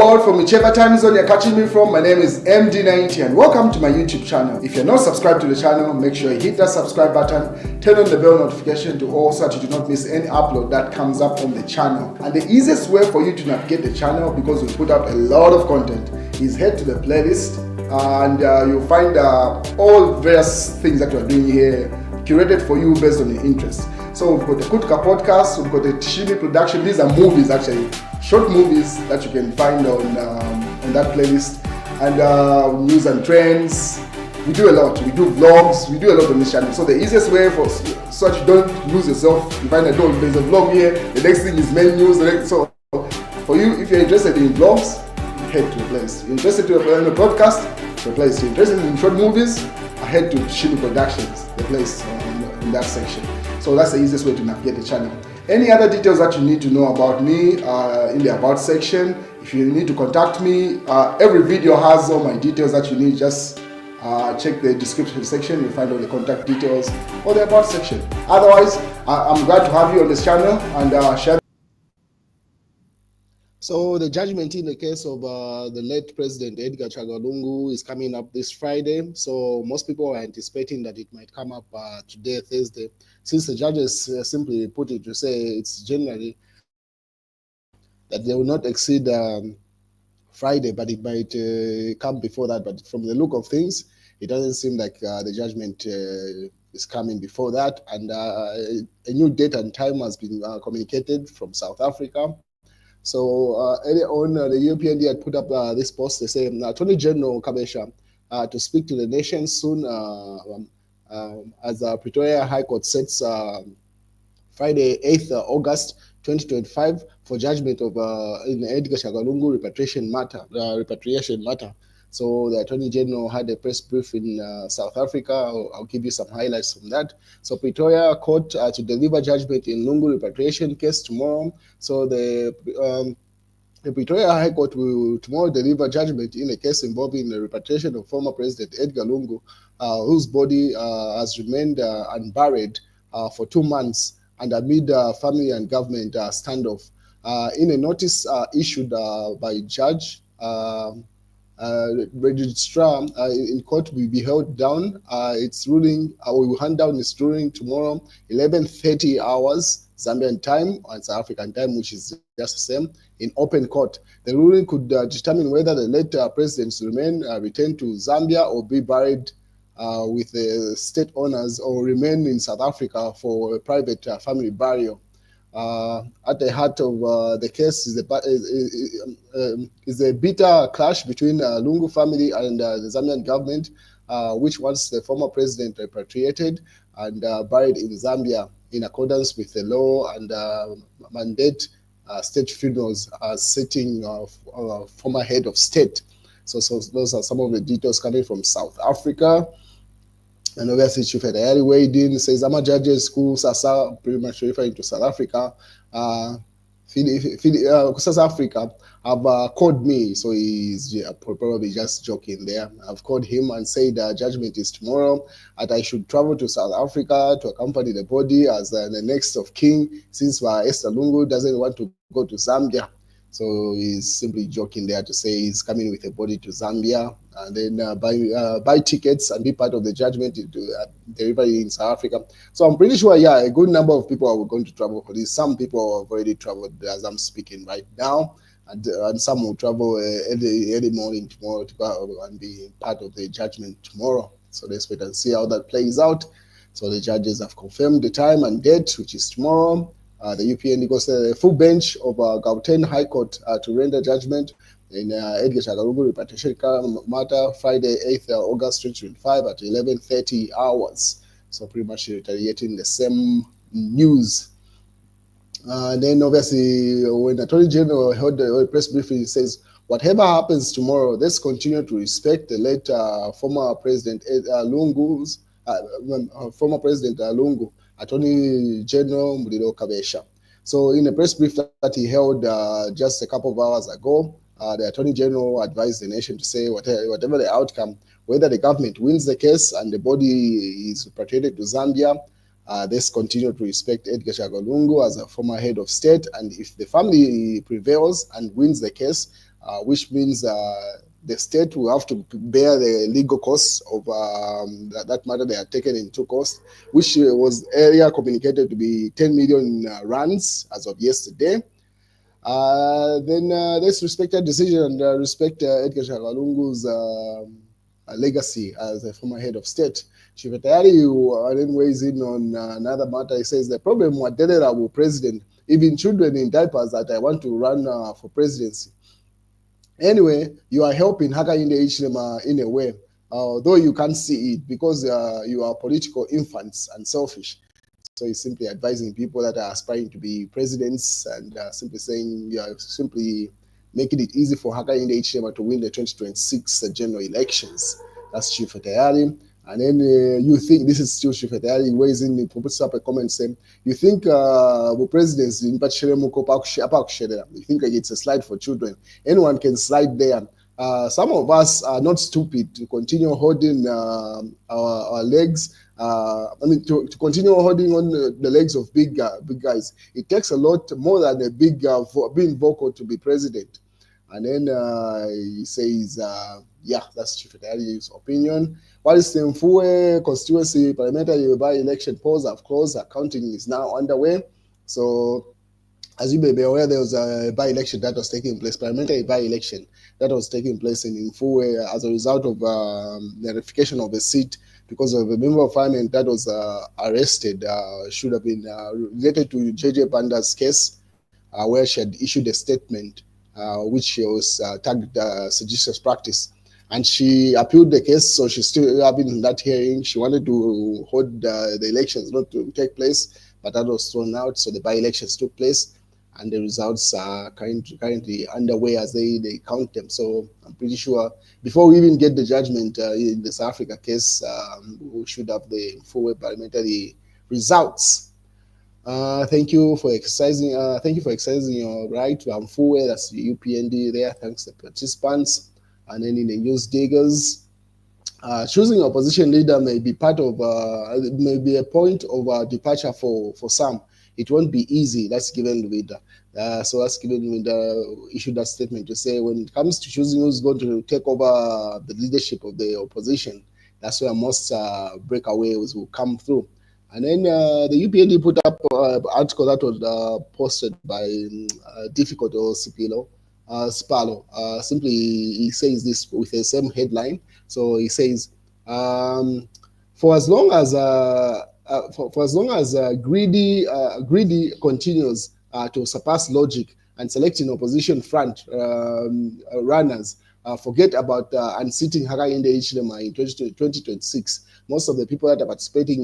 world, from whichever time zone you're catching me from. My name is MD90 and welcome to my YouTube channel. If you're not subscribed to the channel, make sure you hit that subscribe button, turn on the bell notification to all so that you do not miss any upload that comes up on the channel. And the easiest way for you to navigate the channel, because we put up a lot of content, is head to the playlist and you'll find all various things that we're doing here curated for you based on your interests. So we've got the Kutka podcast, we've got the Tishimi production. These are movies, actually, short movies that you can find on that playlist. And news and trends. We do a lot. We do vlogs. We do a lot on this channel. So the easiest way so that you don't lose yourself, you find that there's a vlog here. The next thing is main news. So for you, if you're interested in vlogs, head to the place. You're interested in a podcast, the place. You're interested in short movies, head to Tishimi Productions, the place in that section. So that's the easiest way to navigate the channel. Any other details that you need to know about me in the About section. If you need to contact me, every video has all my details that you need. Just check the description section. You'll find all the contact details or the About section. Otherwise, I'm glad to have you on this channel and share. So the judgment in the case of the late President Edgar Chagwa Lungu is coming up this Friday. So most people are anticipating that it might come up today, Thursday. Since the judges simply put it to say it's generally that they will not exceed Friday, but it might come before that. But from the look of things, it doesn't seem like the judgment is coming before that. And a new date and time has been communicated from South Africa. So earlier on, the UPND had put up this post. They say Attorney General Kabesha to speak to the nation soon as Pretoria High Court sets Friday, 8th August 2025 for judgment of in Edgar Chagwa Lungu repatriation matter. So the Attorney General had a press brief in South Africa. I'll give you some highlights from that. So Pretoria Court to deliver judgment in Lungu repatriation case tomorrow. So the Pretoria High Court will tomorrow deliver judgment in a case involving the repatriation of former President Edgar Lungu, whose body has remained unburied for 2 months and amid family and government standoff. In a notice issued by Judge registrar in court will be held down. Its ruling, we will hand down its ruling tomorrow, 11:30 hours Zambian time and South African time, which is just the same, in open court. The ruling could determine whether the late presidents remain returned to Zambia or be buried with the state owners or remain in South Africa for a private family burial. At the heart of the case is a bitter clash between Lungu family and the Zambian government, which wants the former president repatriated and buried in Zambia in accordance with the law and mandate state funerals sitting former head of state. So those are some of the details coming from South Africa. And obviously, Chief Edgar weighed in, says, "Ama judges who Sasa," pretty much referring to South Africa, South Africa have called me, so he's probably just joking there. I've called him and said judgment is tomorrow, and I should travel to South Africa to accompany the body as the next of kin, since Esther Lungu doesn't want to go to Zambia. So he's simply joking there to say he's coming with a body to Zambia and then buy tickets and be part of the judgment to delivery in South Africa. So I'm pretty sure, yeah, a good number of people are going to travel for this. Some people have already traveled as I'm speaking right now, and some will travel early morning tomorrow to go and be part of the judgment tomorrow. So let's wait and see how that plays out. So the judges have confirmed the time and date, which is tomorrow. The UPND goes to the full bench of Gauteng High Court to render judgment in Edgar Chagwa Lungu repatriation matter, Friday, 8th August 2025 at 11:30 hours. So pretty much retaliating the same news. Then obviously, when the Attorney General held the press briefing, he says, "Whatever happens tomorrow, let's continue to respect the late former President Lungu's former President Lungu, Attorney General Mulilo Kabesha." So in a press brief that he held just a couple of hours ago, the Attorney General advised the nation to say whatever the outcome, whether the government wins the case and the body is repatriated to Zambia, This continue to respect Edgar Chagwa Lungu as a former head of state, and if the family prevails and wins the case, which means the state will have to bear the legal costs of that matter they are taken into cost, which was earlier communicated to be 10 million rands as of yesterday. Then let's respect that decision and respect Edgar Lungu's legacy as a former head of state. Chivetayari then weighs in on another matter. He says the problem with Delerabu president, even children in diapers that I want to run for presidency. Anyway, you are helping Hakainde Hichilema in a way, though you can't see it because you are political infants and selfish. So he's simply advising people that are aspiring to be presidents and simply saying you are simply making it easy for Hakainde Hichilema to win the 2026 general elections. That's Chief Tayari. And then you think, this is still Chief Tayari, weighs in, he puts up a comment saying, you think the presidency in you think like it's a slide for children. Anyone can slide there. Some of us are not stupid to continue holding our legs. To continue holding on the legs of big guys. It takes a lot more than a big being vocal to be president. And then he says, yeah, that's Chief Secretary's opinion. While the Mfue constituency parliamentary by-election polls have closed, accounting is now underway. So as you may be aware, there was a by-election that was taking place, parliamentary by-election that was taking place in Mfue as a result of the ratification of a seat because of a member of parliament that was arrested, should have been related to JJ Panda's case, where she had issued a statement which was tagged seditious practice. And she appealed the case, so she's still having that hearing. She wanted to hold the elections not to take place, but that was thrown out, so the by-elections took place. And the results are currently underway as they count them. So I'm pretty sure before we even get the judgment in the South Africa case, we should have the full parliamentary results. Thank you for exercising. Thank you for exercising your right to Amfuwe. That's the UPND there. Thanks to the participants. And then in the news diggers, choosing opposition leader may be may be a point of departure for some. It won't be easy. That's given with so that's given with issued that statement to say when it comes to choosing who's going to take over the leadership of the opposition, that's where most breakaways will come through. And then the UPND put up an article that was posted by Difficult or Spalo. Simply, he says this with the same headline. So he says, for as long as greedy continues to surpass logic and selecting opposition front runners, forget about unseating Hakainde Hichilema in 2026. Most of the people that are participating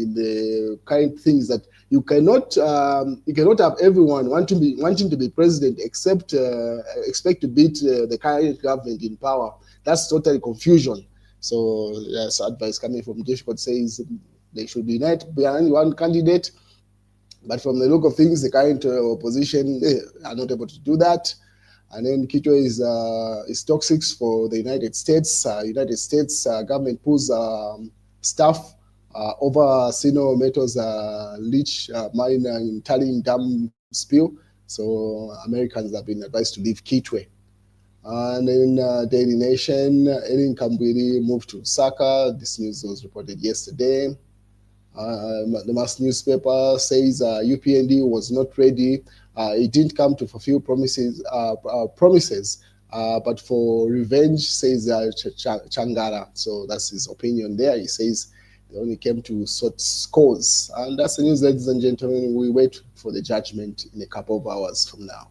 in the kind of things that you cannot have everyone wanting to be president except expect to beat the current government in power. That's totally confusion. So yes, advice coming from Difficult says they should unite behind one candidate. But from the look of things, the current opposition are not able to do that. And then Kito is toxic for the United States. United States government pulls staff over Sino Metals leach mine in Tallinn Dam spill. So Americans have been advised to leave Kitwe. And then Daily Nation, Erin Kambwiri moved to Osaka. This news was reported yesterday. The mass newspaper says UPND was not ready. It didn't come to fulfill promises, but for revenge, says Changara. So that's his opinion there. He says they only came to sort scores. And that's the news, ladies and gentlemen. We wait for the judgment in a couple of hours from now.